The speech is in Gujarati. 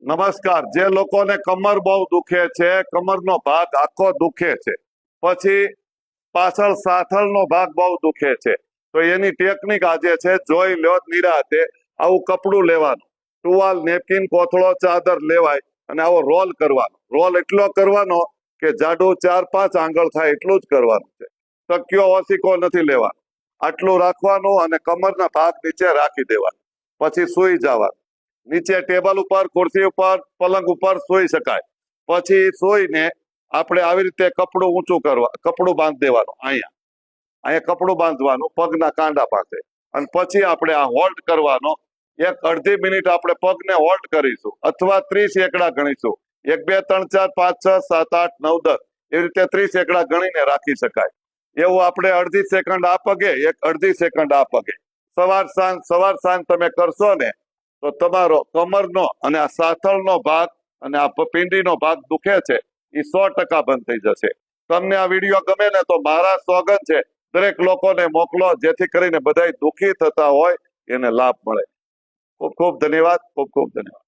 નમસ્કાર. જે લોકોને કમર બહુ દુખે છે, કમરનો ભાગ આખો દુખે છે, પછી પાછળ સાથળનો ભાગ બહુ દુખે છે, તો એની ટેકનિક આજે છે, જોઈ લો નિરાતે. આવું કપડું લેવાનું, ટુવાલ, નેપકિન, કોથળો, ચાદર લેવાય અને આવો રોલ કરવાનો. રોલ એટલો કરવાનો કે જાડું 4-5 આંગળ થાય એટલું જ કરવાનું છે. તકિયો ઓસીકો નથી લેવાનો. આટલું રાખવાનું અને કમરના ભાગ નીચે રાખી દેવાનું. પછી સૂઈ જવાનું. નીચે ટેબલ ઉપર, ખુરશી ઉપર, પલંગ ઉપર સૂઈ શકાય. પછી સૂઈને આપણે આવી રીતે કપડું ઊંચું કરવા, કપડું બાંધી દેવાનું. અહીંયા કપડું બાંધવાનું પગના કાંડા પાસે, અને પછી આપણે આ હોલ્ડ કરવાનો. 1-અડધી મિનિટ આપણે પગને હોલ્ડ કરીશું, અથવા 30 એકડા ગણીશું. 1 2 3 4 5 6 7 8 9 10 એવી રીતે 30 એકડા ગણીને રાખી શકાય. એવું આપણે અડધી સેકન્ડ આ પગે, 1-અડધી સેકન્ડ આ પગે, સવાર સાંજ તમે કરશો ને, તો તમારો કમરનો અને આ સાથળનો ભાગ અને આ પિંડીનો ભાગ દુખે છે એ 100% બંધ થઈ જશે. તમને આ વિડીયો ગમે ને તો મારા સોગંદ છે, દરેક લોકોને મોકલો, જેથી કરીને બધા દુખી થતા હોય એને લાભ મળે. ખૂબ ખૂબ ધન્યવાદ. ખૂબ ખૂબ ધન્યવાદ.